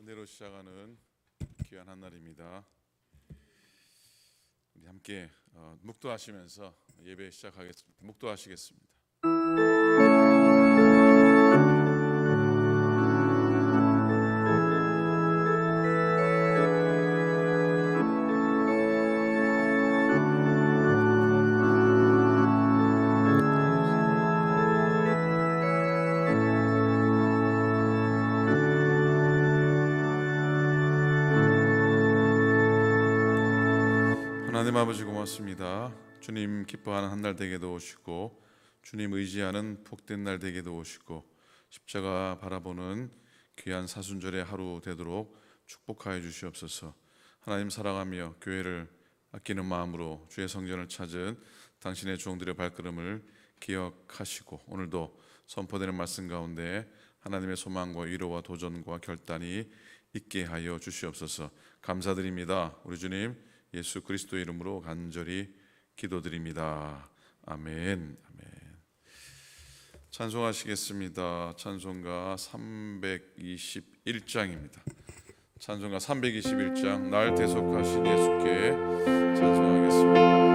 은혜로 시작하는 귀한 한 날입니다. 우리 함께 묵도하시면서 예배 시작하겠습니다. 묵도하시겠습니다. 하나님 아버지 고맙습니다. 주님 기뻐하는 한 날 되게 도우시고 주님 의지하는 복된 날 되게 도우시고 십자가 바라보는 귀한 사순절의 하루 되도록 축복하여 주시옵소서. 하나님 사랑하며 교회를 아끼는 마음으로 주의 성전을 찾은 당신의 종들의 발걸음을 기억하시고 오늘도 선포되는 말씀 가운데 하나님의 소망과 위로와 도전과 결단이 있게 하여 주시옵소서. 감사드립니다. 우리 주님 예수 그리스도의 이름으로 간절히 기도드립니다. 아멘. 아멘. 찬송하시겠습니다. 찬송가 321장입니다. 찬송가 321장 날 대속하신 예수께 찬송하겠습니다.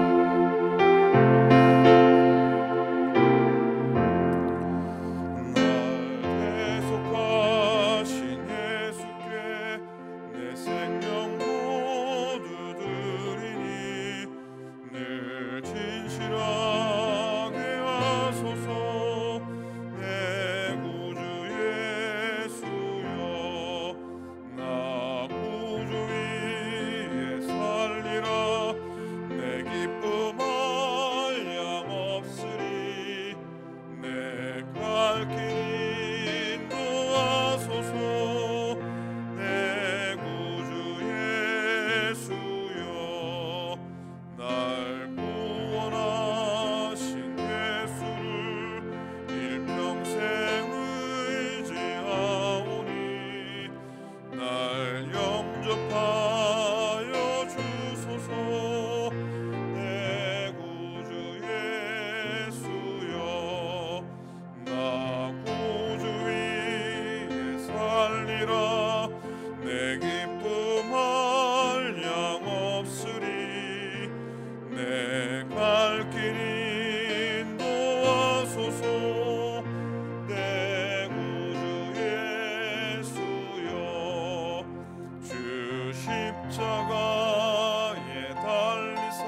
십자가에 달리사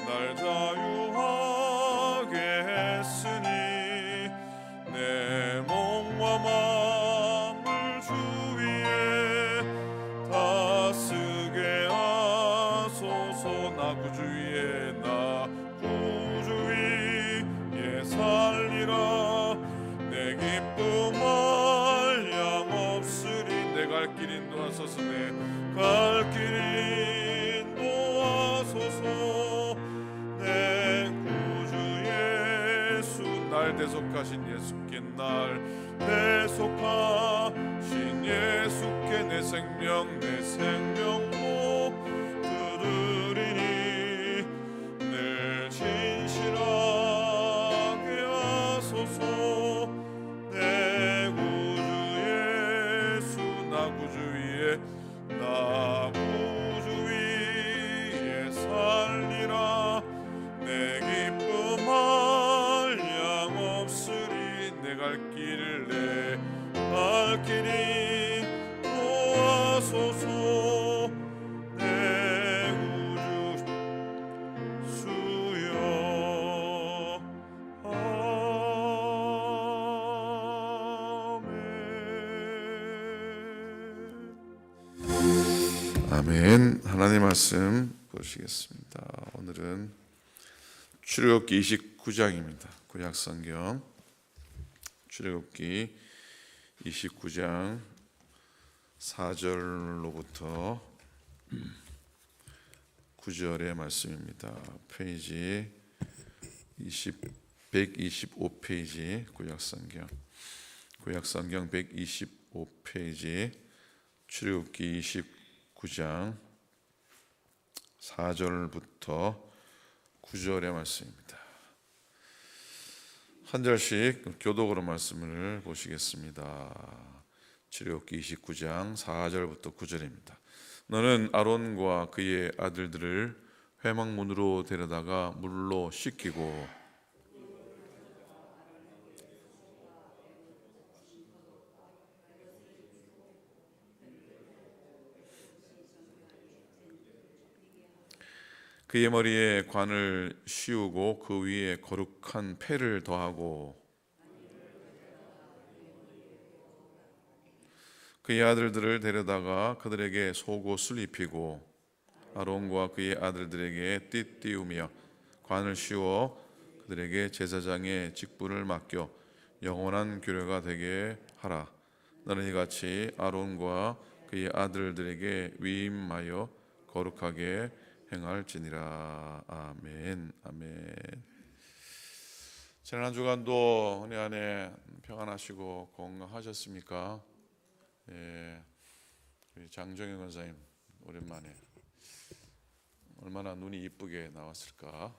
날 자유하게 했으니 내 몸과 마음을 주 위에 다쓰게 하소서. 나 구주 위에 살리라. 내 기쁨 한량없으리. 내 갈 길 인도하소서. 내 갈 길 인도하소서. 내 구주 예수 날 대속하신 예수께 날 대속하신 예수께 내 생명 못 두드리니 늘 진실하게 하소서. 내 구주 예수 나 구주 위에 살리라. 내 기쁨 한량없으리. 내 갈 길이 도와소서. 내 구주 주여. 아멘. 하나님의 말씀 보시겠습니다. 오늘은 출애굽기 29장입니다. 구약성경 출애굽기 29장 4절로부터 9절의 말씀입니다. 페이지 125페이지 구약성경 125페이지 출애굽기 29장 4절부터 9절의 말씀입니다. 한 절씩 교독으로 말씀을 보시겠습니다. 출애굽기 29장 4절부터 9절입니다. 너는 아론과 그의 아들들을 회막문으로 데려다가 물로 씻기고 그의 머리에 관을 씌우고 그 위에 거룩한 패를 더하고 그의 아들들을 데려다가 그들에게 속옷을 입히고 아론과 그의 아들들에게 띠띠우며 관을 씌워 그들에게 제사장의 직분을 맡겨 영원한 규례가 되게 하라. 너는 이같이 아론과 그의 아들들에게 위임하여 거룩하게 행할지니라. 아멘. 아멘. 지난 한 주간도 은혜 안에 평안하시고 건강하셨습니까? 예, 우리 장정현 권사님 오랜만에 얼마나 눈이 이쁘게 나왔을까.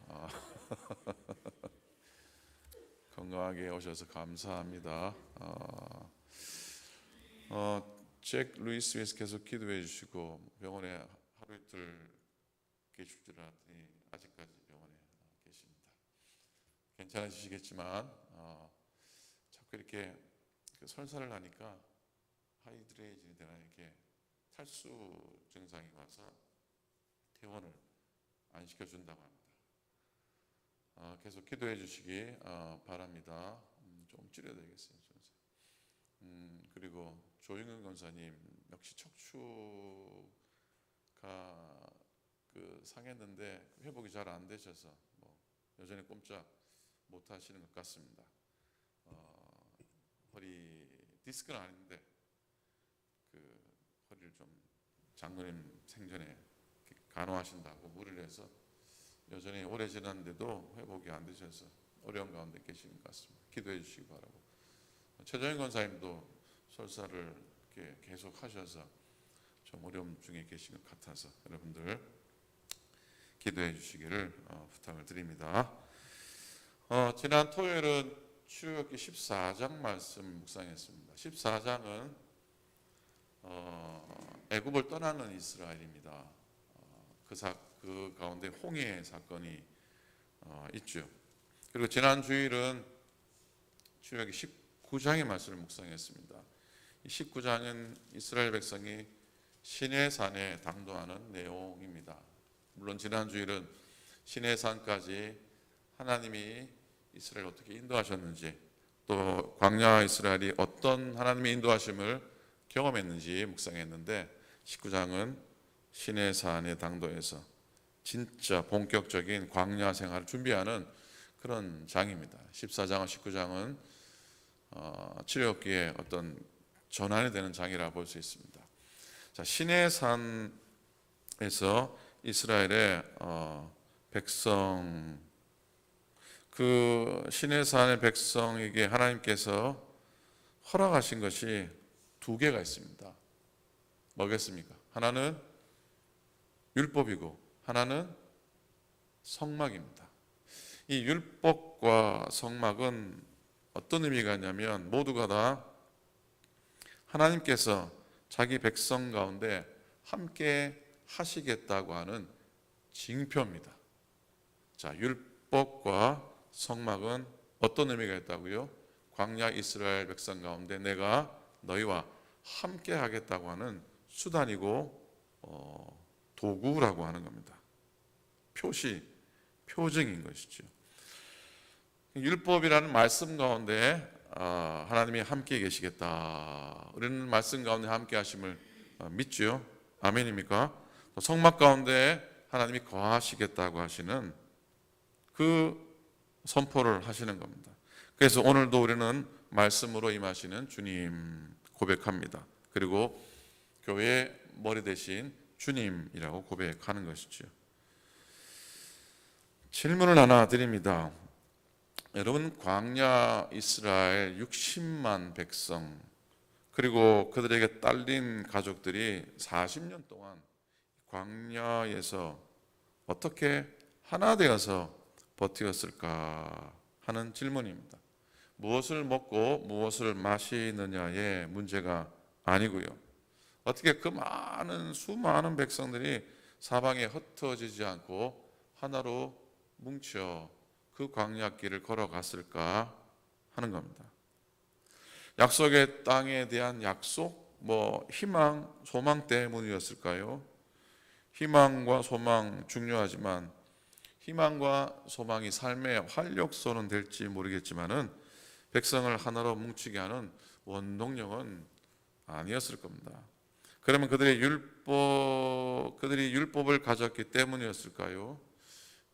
건강하게 오셔서 감사합니다. 잭 루이스 위해서 계속 기도해 주시고 병원에 하루 이틀 계실 줄 알았더니 아직까지 병원에 계십니다. 괜찮으시겠지만 자꾸 이렇게 설사를 하니까 하이드레이션이 되나 이렇게 탈수 증상이 와서 퇴원을 안 시켜준다고 합니다. 계속 기도해 주시기 바랍니다. 좀 줄여야 되겠어요. 그리고 조영근 권사님 역시 척추가 상했는데 회복이 잘 안 되셔서 여전히 꼼짝 못 하시는 것 같습니다. 허리 디스크는 아닌데 허리를 좀 장로님 생전에 간호하신다고 무리를 해서 여전히 오래 지났는데도 회복이 안 되셔서 어려운 가운데 계시는 것 같습니다. 기도해 주시기 바라고. 최정현 권사님도 설사를 이렇게 계속 하셔서 좀 어려움 중에 계신 것 같아서 여러분들 기도해 주시기를 부탁을 드립니다. 지난 토요일은 출애굽기 14장 말씀 묵상했습니다. 14장은 애굽을 떠나는 이스라엘입니다. 그 가운데 홍해 사건이 있죠. 그리고 지난 주일은 출애굽기 19장의 말씀을 묵상했습니다. 이 19장은 이스라엘 백성이 시내산에 당도하는 내용입니다. 물론 지난 주일은 시내산까지 하나님이 이스라엘 어떻게 인도하셨는지 또 광야 이스라엘이 어떤 하나님의 인도하심을 경험했는지 묵상했는데 19장은 시내산의 당도에서 진짜 본격적인 광야 생활을 준비하는 그런 장입니다. 14장과 19장은 출애굽기의 어떤 전환이 되는 장이라 볼 수 있습니다. 자, 시내산에서 이스라엘의 백성, 그 시내산의 백성에게 하나님께서 허락하신 것이 두 개가 있습니다. 뭐겠습니까? 하나는 율법이고 하나는 성막입니다. 이 율법과 성막은 어떤 의미가 있냐면 모두가 다 하나님께서 자기 백성 가운데 함께 하시겠다고 하는 징표입니다. 자, 율법과 성막은 어떤 의미가 있다고요? 광야 이스라엘 백성 가운데 내가 너희와 함께 하겠다고 하는 수단이고 도구라고 하는 겁니다. 표징인 것이죠. 율법이라는 말씀 가운데 하나님이 함께 계시겠다. 우리는 말씀 가운데 함께 하심을 믿죠. 아멘입니까? 성막 가운데 하나님이 거하시겠다고 하시는 그 선포를 하시는 겁니다. 그래서 오늘도 우리는 말씀으로 임하시는 주님 고백합니다. 그리고 교회의 머리 대신 주님이라고 고백하는 것이죠. 질문을 하나 드립니다. 여러분, 광야 이스라엘 60만 백성 그리고 그들에게 딸린 가족들이 40년 동안 광야에서 어떻게 하나 되어서 버티었을까 하는 질문입니다. 무엇을 먹고 무엇을 마시느냐의 문제가 아니고요. 어떻게 그 많은 수많은 백성들이 사방에 흩어지지 않고 하나로 뭉쳐 그 광야길을 걸어갔을까 하는 겁니다. 약속의 땅에 대한 약속, 희망, 소망 때문이었을까요? 희망과 소망 중요하지만 희망과 소망이 삶의 활력소는 될지 모르겠지만은 백성을 하나로 뭉치게 하는 원동력은 아니었을 겁니다. 그러면 그들이 율법을 가졌기 때문이었을까요?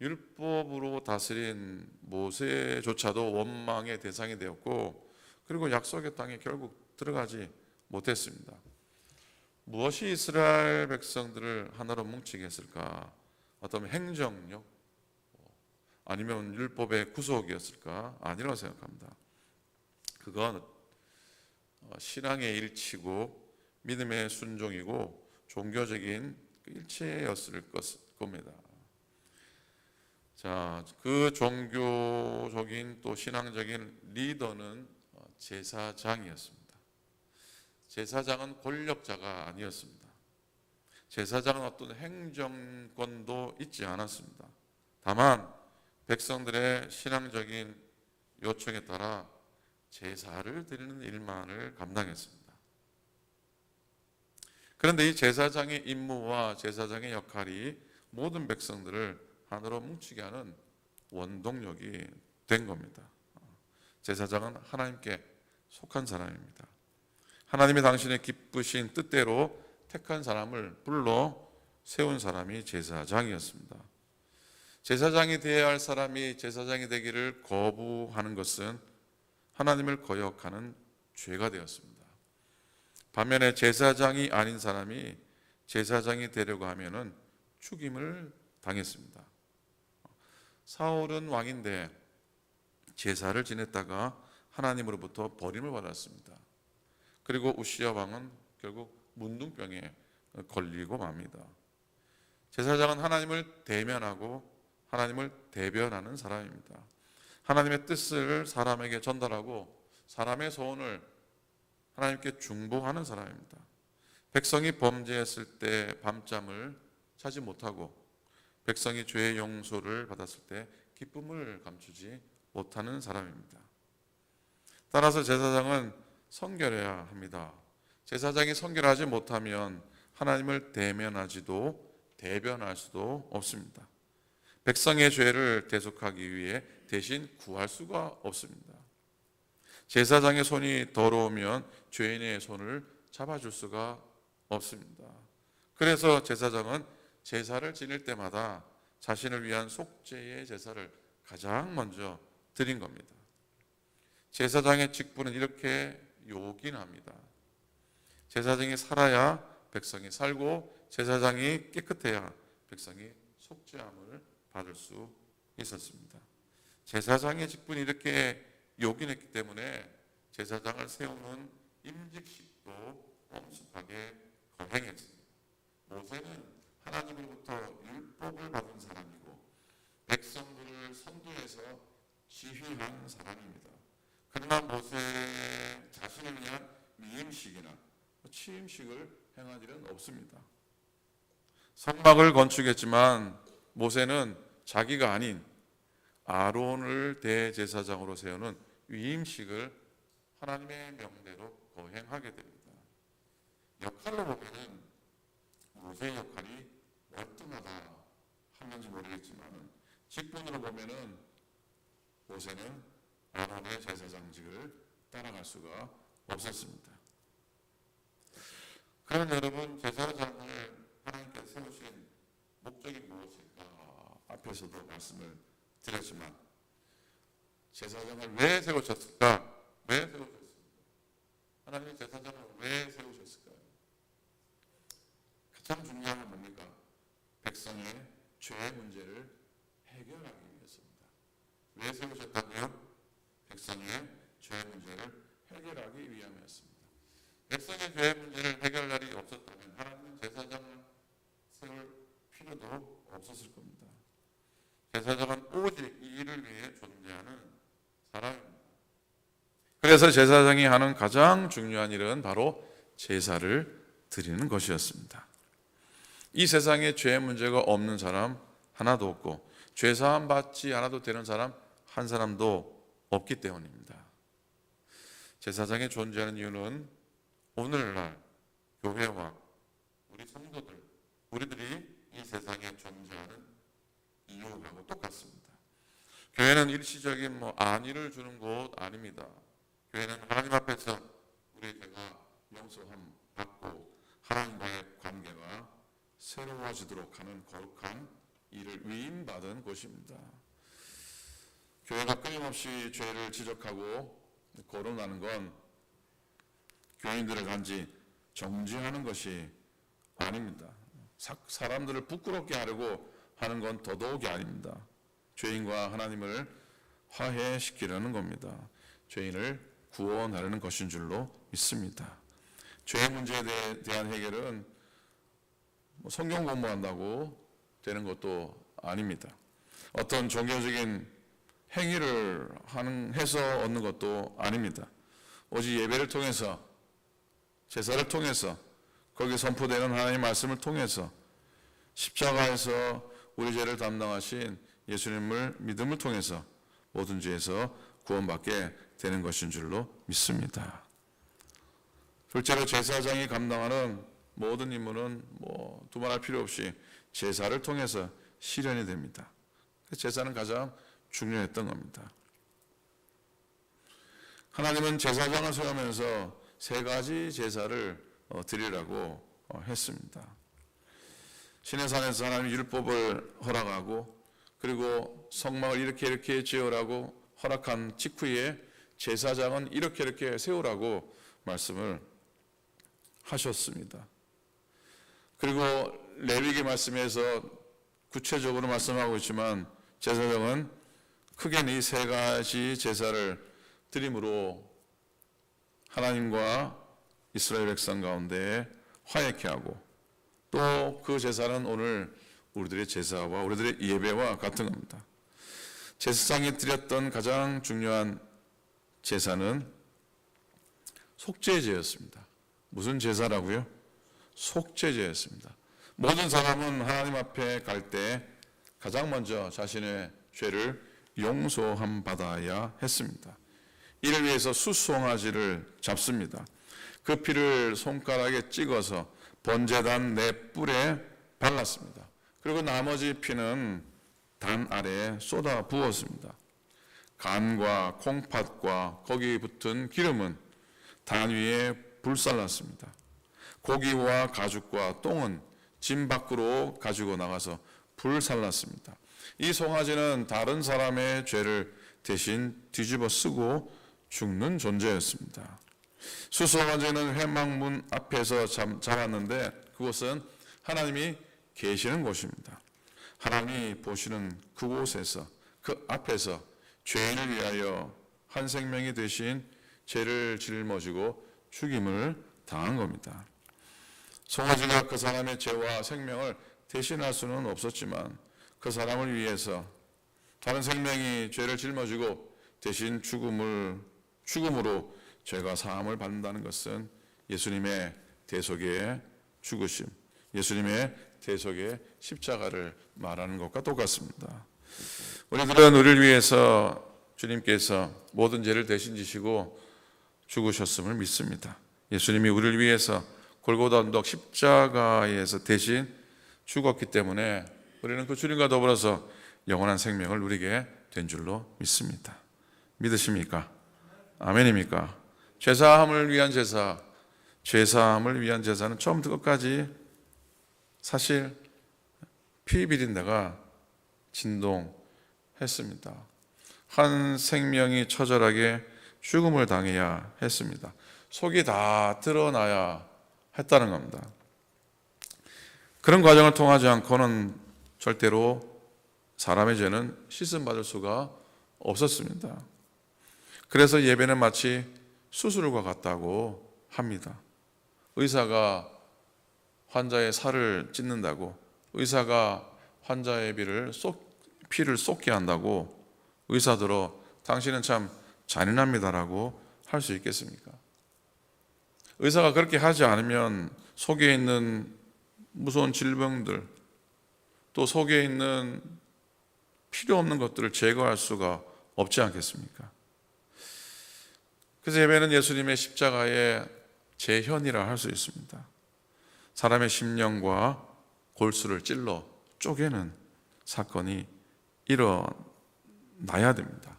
율법으로 다스린 모세조차도 원망의 대상이 되었고, 그리고 약속의 땅에 결국 들어가지 못했습니다. 무엇이 이스라엘 백성들을 하나로 뭉치게 했을까? 어떤 행정력, 아니면 율법의 구속이었을까? 아니라고 생각합니다. 그건 신앙의 일치고 믿음의 순종이고 종교적인 일체였을 겁니다. 자, 그 종교적인 또 신앙적인 리더는 제사장이었습니다. 제사장은 권력자가 아니었습니다. 제사장은 어떤 행정권도 있지 않았습니다. 다만 백성들의 신앙적인 요청에 따라 제사를 드리는 일만을 감당했습니다. 그런데 이 제사장의 임무와 제사장의 역할이 모든 백성들을 하나로 뭉치게 하는 원동력이 된 겁니다. 제사장은 하나님께 속한 사람입니다. 하나님이 당신의 기쁘신 뜻대로 택한 사람을 불러 세운 사람이 제사장이었습니다. 제사장이 되어야 할 사람이 제사장이 되기를 거부하는 것은 하나님을 거역하는 죄가 되었습니다. 반면에 제사장이 아닌 사람이 제사장이 되려고 하면은 죽임을 당했습니다. 사울은 왕인데 제사를 지냈다가 하나님으로부터 버림을 받았습니다. 그리고 우시야 왕은 결국 문둥병에 걸리고 맙니다. 제사장은 하나님을 대면하고 하나님을 대변하는 사람입니다. 하나님의 뜻을 사람에게 전달하고 사람의 소원을 하나님께 중보하는 사람입니다. 백성이 범죄했을 때 밤잠을 자지 못하고 백성이 죄의 용서를 받았을 때 기쁨을 감추지 못하는 사람입니다. 따라서 제사장은 성결해야 합니다. 제사장이 성결하지 못하면 하나님을 대면하지도 대변할 수도 없습니다. 백성의 죄를 대속하기 위해 대신 구할 수가 없습니다. 제사장의 손이 더러우면 죄인의 손을 잡아줄 수가 없습니다. 그래서 제사장은 제사를 지낼 때마다 자신을 위한 속죄의 제사를 가장 먼저 드린 겁니다. 제사장의 직분은 이렇게 요긴합니다. 제사장이 살아야 백성이 살고 제사장이 깨끗해야 백성이 속죄함을 받을 수 있었습니다. 제사장의 직분이 이렇게 요긴했기 때문에 제사장을 세우는 임직식도 엄숙하게 거행했습니다. 모세는 하나님으로부터 율법을 받은 사람이고 백성들을 선두에서 지휘한 사람입니다. 그러나 모세 자신을 위한 미임식이나 취임식을 행한 일은 없습니다. 성막을 건축했지만 모세는 자기가 아닌 아론을 대제사장으로 세우는 위임식을 하나님의 명대로 거행하게 됩니다. 역할로 보면은 모세의 역할이 월등하다 하는지 모르겠지만 직분으로 보면은 모세는 아론의 제사장직을 따라갈 수가 없었습니다. 그러면 여러분, 제사장을 하나님께서 세우신 목적이 무엇일까? 앞에서도 말씀을 드렸지만 제사장을 왜 세우셨을까? 왜 세우셨습니까? 하나님의 제사장을 왜 세우셨을까요? 가장 중요한 건 뭡니까? 백성의 죄의 문제를 해결하기 위해서입니다. 왜 세우셨다고요? 백성의 죄의 문제를 해결하기 위함이었습니다. 백성의 죄의 문제를 해결할 날이 없었다면 하나님은 제사장을 세울 필요도 없었을 겁니다. 제사장은 오직 이 일을 위해 존재하는 사람입니다. 그래서 제사장이 하는 가장 중요한 일은 바로 제사를 드리는 것이었습니다. 이 세상에 죄 문제가 없는 사람 하나도 없고 죄사함 받지 않아도 되는 사람 한 사람도 없기 때문입니다. 제사장이 존재하는 이유는 오늘날 교회와 우리 성도들, 우리들이 이 세상에 존재하는 이유하고 똑같습니다. 교회는 일시적인 안위를 주는 곳 아닙니다. 교회는 하나님 앞에서 우리의 죄가 용서함 받고 하나님과의 관계가 새로워지도록 하는 거룩한 일을 위임받은 곳입니다. 교회가 끊임없이 죄를 지적하고 거론하는 건 교인들을 단지 정죄하는 것이 아닙니다. 사람들을 부끄럽게 하려고 하는 건 더더욱이 아닙니다. 죄인과 하나님을 화해시키려는 겁니다. 죄인을 구원하려는 것인 줄로 믿습니다. 죄의 문제에 대한 해결은 성경 공부한다고 되는 것도 아닙니다. 어떤 종교적인 행위를 해서 얻는 것도 아닙니다. 오직 예배를 통해서, 제사를 통해서, 거기에 선포되는 하나님의 말씀을 통해서, 십자가에서 우리 죄를 담당하신 예수님을 믿음을 통해서 모든 죄에서 구원받게 되는 것인 줄로 믿습니다. 둘째로 제사장이 감당하는 모든 임무는 두말할 필요 없이 제사를 통해서 실현이 됩니다. 제사는 가장 중요했던 겁니다. 하나님은 제사장을 세우면서 세 가지 제사를 드리라고 했습니다. 시내산에서 하나님 율법을 허락하고 그리고 성막을 이렇게 지으라고 허락한 직후에 제사장은 이렇게 세우라고 말씀을 하셨습니다. 그리고 레위기 말씀에서 구체적으로 말씀하고 있지만 제사장은 크게는 이 세 가지 제사를 드림으로 하나님과 이스라엘 백성 가운데 화해케 하고 또 그 제사는 오늘 우리들의 제사와 우리들의 예배와 같은 겁니다. 제사장이 드렸던 가장 중요한 제사는 속죄제였습니다. 무슨 제사라고요? 속죄제였습니다. 모든 사람은 하나님 앞에 갈 때 가장 먼저 자신의 죄를 용서함 받아야 했습니다. 이를 위해서 수송아지를 잡습니다. 그 피를 손가락에 찍어서 번제단 네 뿔에 발랐습니다. 그리고 나머지 피는 단 아래에 쏟아 부었습니다. 간과 콩팥과 거기에 붙은 기름은 단 위에 불살랐습니다. 고기와 가죽과 똥은 진 밖으로 가지고 나가서 불살랐습니다. 이 송아지는 다른 사람의 죄를 대신 뒤집어 쓰고 죽는 존재였습니다. 수송아지는 회막문 앞에서 잡았는데 그곳은 하나님이 계시는 곳입니다. 하나님이 보시는 그곳에서 그 앞에서 죄인을 위하여 한 생명이 되신 죄를 짊어지고 죽임을 당한 겁니다. 송아지가 그 사람의 죄와 생명을 대신할 수는 없었지만 그 사람을 위해서 다른 생명이 죄를 짊어지고 대신 죽음으로 죄가 사함을 받는다는 것은 예수님의 대속의 죽으심, 예수님의 대속의 십자가를 말하는 것과 똑같습니다. 우리들은 우리를 위해서 주님께서 모든 죄를 대신 지시고 죽으셨음을 믿습니다. 예수님이 우리를 위해서 골고다 언덕 십자가에서 대신 죽었기 때문에 우리는 그 주님과 더불어서 영원한 생명을 누리게 된 줄로 믿습니다. 믿으십니까? 아멘입니까? 죄사함을 위한 제사, 죄사함을 위한 제사는 처음부터 끝까지 사실 피 비린내가 진동했습니다. 한 생명이 처절하게 죽음을 당해야 했습니다. 속이 다 드러나야 했다는 겁니다. 그런 과정을 통하지 않고는 절대로 사람의 죄는 씻음받을 수가 없었습니다. 그래서 예배는 마치 수술과 같다고 합니다. 의사가 환자의 살을 찢는다고, 의사가 환자의 피를 쏟게 한다고 의사들어 당신은 참 잔인합니다라고 할 수 있겠습니까? 의사가 그렇게 하지 않으면 속에 있는 무서운 질병들, 또 속에 있는 필요 없는 것들을 제거할 수가 없지 않겠습니까? 그래서 예배는 예수님의 십자가의 재현이라 할 수 있습니다. 사람의 심령과 골수를 찔러 쪼개는 사건이 일어나야 됩니다.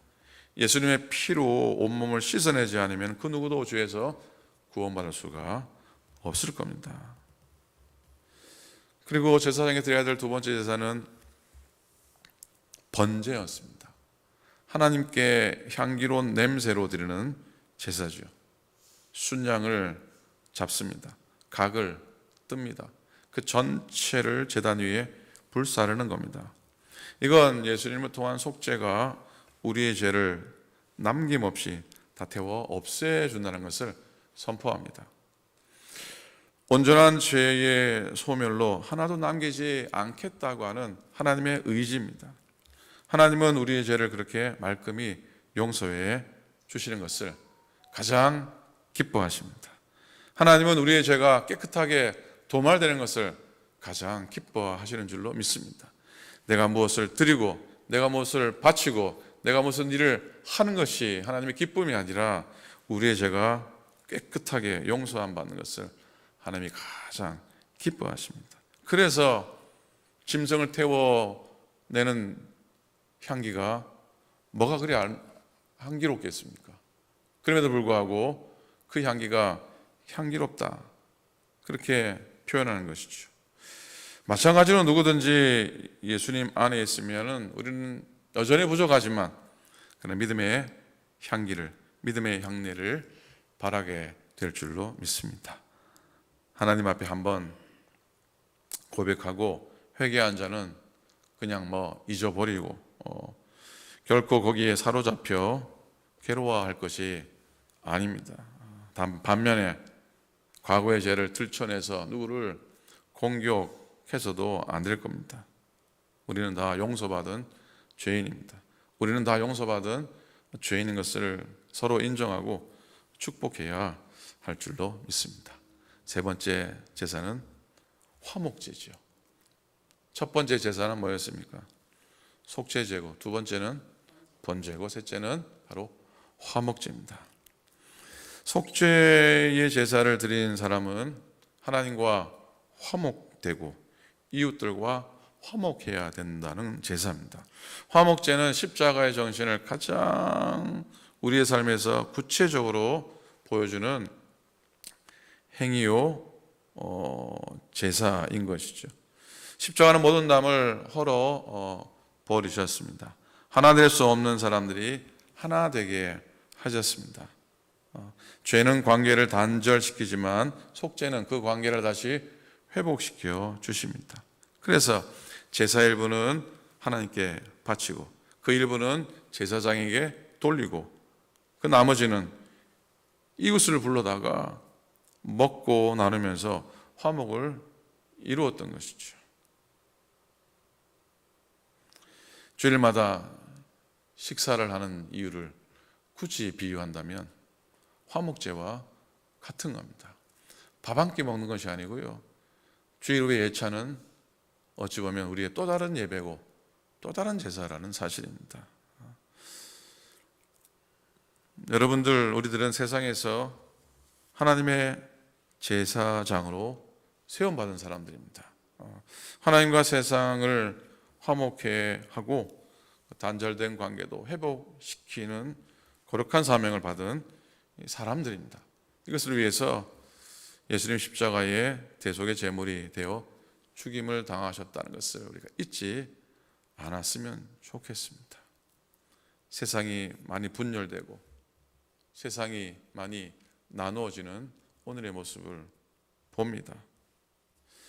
예수님의 피로 온몸을 씻어내지 않으면 그 누구도 죄에서 구원받을 수가 없을 겁니다. 그리고 제사장이 드려야 될 두 번째 제사는 번제였습니다. 하나님께 향기로운 냄새로 드리는 제사죠. 순양을 잡습니다. 각을 뜹니다. 그 전체를 제단 위에 불사르는 겁니다. 이건 예수님을 통한 속죄가 우리의 죄를 남김없이 다 태워 없애준다는 것을 선포합니다. 온전한 죄의 소멸로 하나도 남기지 않겠다고 하는 하나님의 의지입니다. 하나님은 우리의 죄를 그렇게 말끔히 용서해 주시는 것을 가장 기뻐하십니다. 하나님은 우리의 죄가 깨끗하게 도말되는 것을 가장 기뻐하시는 줄로 믿습니다. 내가 무엇을 드리고 내가 무엇을 바치고 내가 무슨 일을 하는 것이 하나님의 기쁨이 아니라 우리의 죄가 깨끗하게 용서함 받는 것을 하나님이 가장 기뻐하십니다. 그래서 짐승을 태워내는 향기가 뭐가 그리 향기롭겠습니까? 그럼에도 불구하고 그 향기가 향기롭다, 그렇게 표현하는 것이죠. 마찬가지로 누구든지 예수님 안에 있으면 우리는 여전히 부족하지만 그런 믿음의 향기를, 믿음의 향내를 바라게 될 줄로 믿습니다. 하나님 앞에 한번 고백하고 회개한 자는 그냥 잊어버리고 결코 거기에 사로잡혀 괴로워할 것이 아닙니다. 반면에 과거의 죄를 들춰내서 누구를 공격해서도 안 될 겁니다. 우리는 다 용서받은 죄인입니다. 우리는 다 용서받은 죄인인 것을 서로 인정하고 축복해야 할 줄로 믿습니다. 세 번째 제사는 화목제죠. 첫 번째 제사는 뭐였습니까? 속죄제고, 두 번째는 번제고, 셋째는 바로 화목제입니다. 속죄의 제사를 드린 사람은 하나님과 화목되고 이웃들과 화목해야 된다는 제사입니다. 화목제는 십자가의 정신을 가장 우리의 삶에서 구체적으로 보여주는 행위요 제사인 것이죠. 십자가는 모든 담을 헐어 버리셨습니다. 하나 될 수 없는 사람들이 하나 되게 하셨습니다. 죄는 관계를 단절시키지만 속죄는 그 관계를 다시 회복시켜 주십니다. 그래서 제사 일부는 하나님께 바치고 그 일부는 제사장에게 돌리고 그 나머지는 이웃을 불러다가 먹고 나누면서 화목을 이루었던 것이죠. 주일마다 식사를 하는 이유를 굳이 비유한다면 화목제와 같은 겁니다. 밥 한 끼 먹는 것이 아니고요, 주일 후의 예찬은 어찌 보면 우리의 또 다른 예배고 또 다른 제사라는 사실입니다. 여러분들, 우리들은 세상에서 하나님의 제사장으로 세움받은 사람들입니다. 하나님과 세상을 화목해 하고 단절된 관계도 회복시키는 거룩한 사명을 받은 사람들입니다. 이것을 위해서 예수님 십자가의 대속의 제물이 되어 죽임을 당하셨다는 것을 우리가 잊지 않았으면 좋겠습니다. 세상이 많이 분열되고 세상이 많이 나누어지는 오늘의 모습을 봅니다.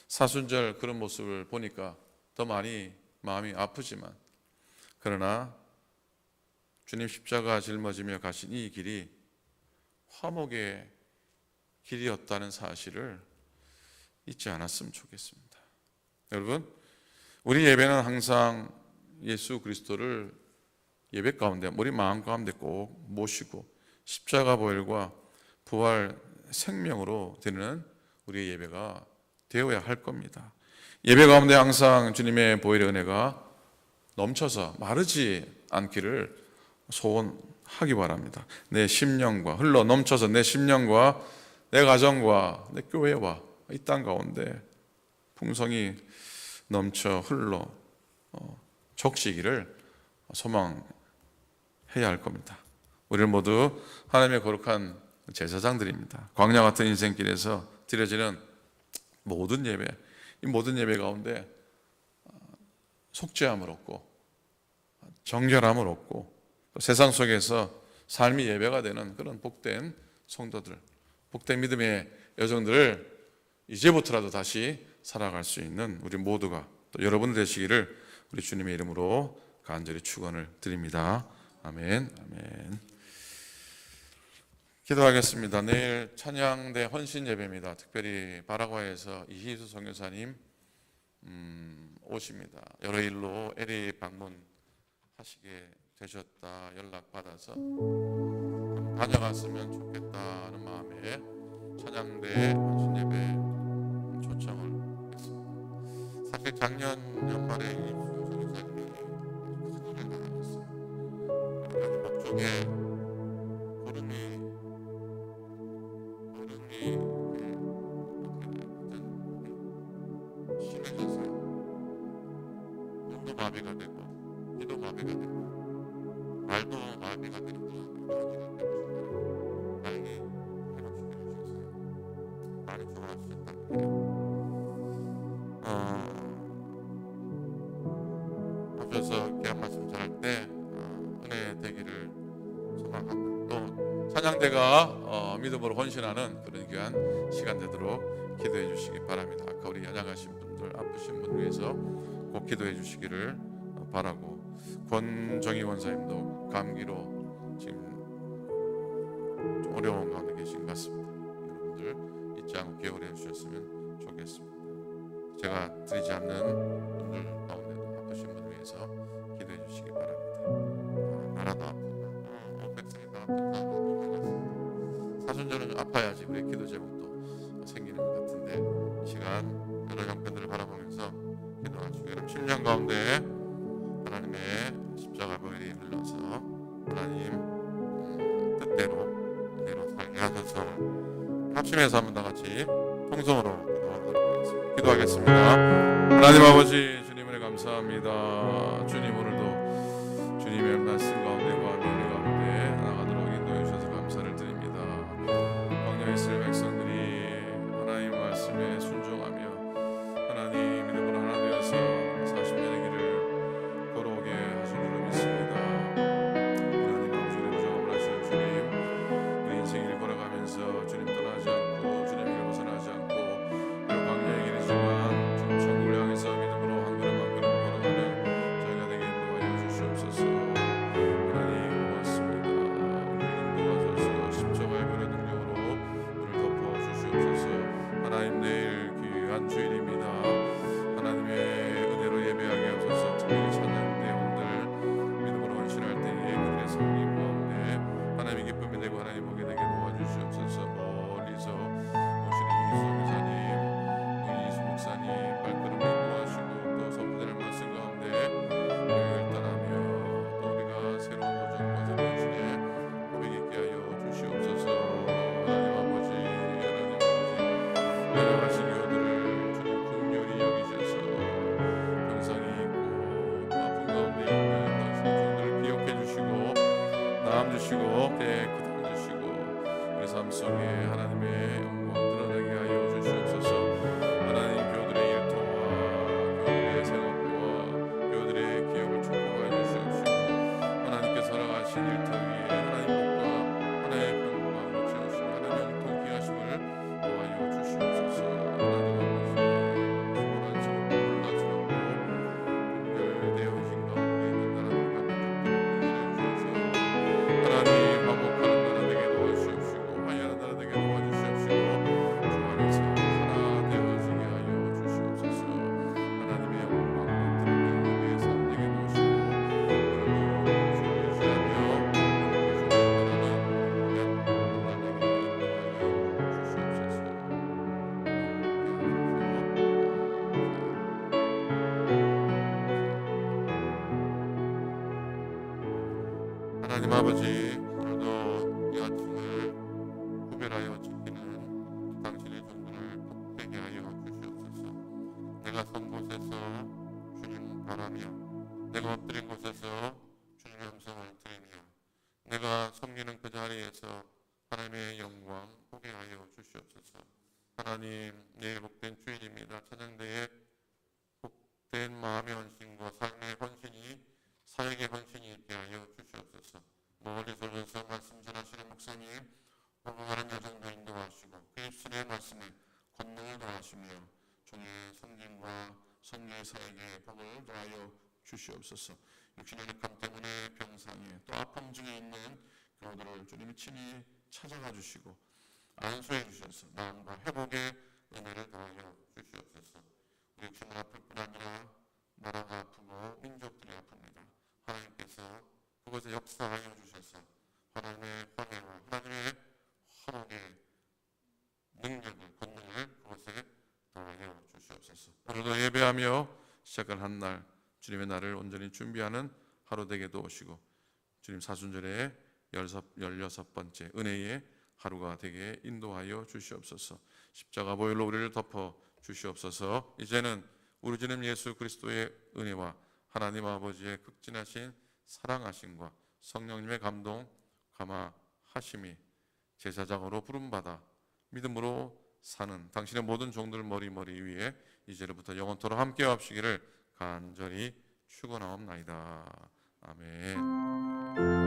사순절 그런 모습을 보니까 더 많이 마음이 아프지만, 그러나 주님 십자가 짊어지며 가신 이 길이 화목의 길이었다는 사실을 잊지 않았으면 좋겠습니다. 여러분, 우리 예배는 항상 예수 그리스도를 예배 가운데, 우리 마음 가운데 꼭 모시고 십자가 보혈과 부활 생명으로 드리는 우리의 예배가 되어야 할 겁니다. 예배 가운데 항상 주님의 보혈의 은혜가 넘쳐서 마르지 않기를 소원하기 바랍니다. 내 심령과 흘러 넘쳐서 내 심령과 내 가정과 내 교회와 이 땅 가운데 풍성이 넘쳐 흘러 적시기를 소망해야 할 겁니다. 우리는 모두 하나님의 거룩한 제사장들입니다. 광야 같은 인생길에서 드려지는 모든 예배, 이 모든 예배 가운데 속죄함을 얻고 정결함을 얻고 세상 속에서 삶이 예배가 되는 그런 복된 성도들, 복된 믿음의 여정들을 이제부터라도 다시 살아갈 수 있는 우리 모두가 또 여러분 되시기를 우리 주님의 이름으로 간절히 축원을 드립니다. 아멘. 아멘. 기도하겠습니다. 내일 찬양대 헌신 예배입니다. 특별히 바라과에서 이희수 선교사님 오십니다. 여러 일로 LA 방문하시게 되셨다 연락받아서 다녀갔으면 좋겠다는 마음에 찬양대 헌신 예배 초청을 했습니다. 사실 작년 연말에 이희수 선교사님이 큰일을 당하셨어요. 목쪽에 고름이 심해졌어요. 눈도 마비가 되고 귀도 마비가 되고 말도 마비가 되고 다행히 회복시켜 주셨어요. 많이 좋아하셨다는 오셔서 귀한 말씀 전할 때 은혜 되기를 소망합니다. 또 찬양대가 믿음으로 헌신하는 그런 귀한 시간 되도록 기도해 주시기 바랍니다. 아까 우리 연약하신 분들, 아프신 분을 위해서 꼭 기도해 주시기를 바라고, 권정희 원사님도 감기로 지금 좀 어려운 가운데 계신 것 같습니다. 여러분들 잊지 않고 기억을 해주셨으면 좋겠습니다. 제가 드리지 않는 분들 가운데도 아프신 분을 위해서 기도해 주시기 바랍니다. 나라도 아프고 백성이 다 아프고 사순절은 아파야지 우리 기도 제목도 생기는 것 같은데 이 시간 여러 형편들을 바라보면서 기도하시고, 여러분 심령 가운데 하나님의 십자가 보혈이 흘러서 하나님 뜻대로 살게 하셔서 합심해서 한번 다 같이 통성으로 기도하도록 하겠습니다. 기도하겠습니다. 하나님 아버지, 주님 은혜 감사합니다. 주님 오늘도 주님의 말씀 가운데와 은혜 가운데 나가도록 인도해 주셔서 감사를 드립니다. 광야에 있을 백성들이 하나님의 말씀에 순종하며 하나님 믿음으로 하나 되어서 40년의 길을 걸어오게 하신 줄로 믿습니다. 하나님 아버지, 우리 부족함을 하시는 주님, 우리 인생을 걸어가면서 주님 떠나지 않고 주님에게 벗어나지 않고 광야의 길이지만 주님 천국을 향해서 믿음으로 한 걸음 한 걸음 걸어가는 저희가 되게 인도하여 주시옵소서. 하나님 고맙습니다. 우리를 인도하셔서 십자가의 보혈의 능력으로 우리를 덮어 주시옵소서. 하나님 내일 귀한 주일입니다. 하나님의 은혜로 예배하게 하소서. 특별히 찬양 대원들 믿음으로 헌신할 때에 그들의 성림 가운데 하나님의 기쁨이 되고 하나님 보게 되게 도와주시옵소서. 멀리서 오신 이희수 목사님, 이희수 목사님 발걸음 인도하시고 또 선포되는 말씀 가운데 여행을 떠나며 또 우리가 새로운 도전과 새로운 신의 고백 있게 하여 주시옵소서. 하나님 아버지, 하나님 아버지, 내려가신 교들을 주님 긍휼히 여기셔서 병상이 있고 또 아픈 가운데 있는 당신의 종들을 기억해 주시고 나음 주시고 깨끗함 주시고 우리 삶 속에 하나님의 영광 드러나게 하여 주시옵소서. 하나님 교들의 일터와 교들의 생업과 교들의 기억을 축복하여 주시옵시고 하나님께 살아가신 일터 위에 하나님 복과 하나님의 평강으로 채우시고 하나님 영통 귀하심을 도와여 주시옵소서. 하나님 아버지, 소란스럽고 놀라스럽고 분별되어진 가운데 있는 나라들과 민족들을 구원해 주셔서 하나님 화목하는 나라 되게 도와주시옵시고 화해하는 나라 되게 도와주시옵시고 하나님 아버지, 오늘도 이 아침을 구별하여 지키는 당신의 종들을 복되게 하여 주시옵소서. 내가 선 곳에서 주님 바라며, 내가 엎드린 곳에서 주님의 음성을 들으며, 내가 섬기는 그 자리에서 하나님의 영광 보게 하여 주시옵소서. 하나님, 내 복된 주일입니다. 찬양대에 복된 마음의 헌신과 삶의 헌신이, 사역의 헌신이 있게 하여 주시옵소서. 멀리서 오셔서 말씀 전하시는 목사님, 호응하는 여정도 인도하시고 그 입술의 말씀에 권능을 더하시며 종의 성김과 선교의 사역에 복을 더하여 주시옵소서. 육신의 약함 때문에 병상에 또 아픔 중에 있는 교우들을 주님이 친히 찾아가 주시고 안수해 주셔서 마음과 회복의 은혜를 더하여 주시옵소서. 우리 육신은 아플 뿐 아니라 나라가 아프고 민족들이 아픕니다. 하나님께서 그것에 역사하여 주셔서 하나님의 방해와 하나님의 화목의 능력을, 권능을 그것에 더하여 주시옵소서. 오늘도 예배하며 시작을 한 날, 주님의 날을 온전히 준비하는 하루 되게 도우시고 주님 사순절의 16번째 은혜의 하루가 되게 인도하여 주시옵소서. 십자가 보혈로 우리를 덮어 주시옵소서. 이제는 우리 주님 예수 그리스도의 은혜와 하나님 아버지의 극진하신 사랑하심과 성령님의 감동 감화하심이 제사장으로 부름받아 믿음으로 사는 당신의 모든 종들 머리머리 위에 이제로부터 영원토록 함께 하시기를 간절히 축원하옵나이다. 아멘.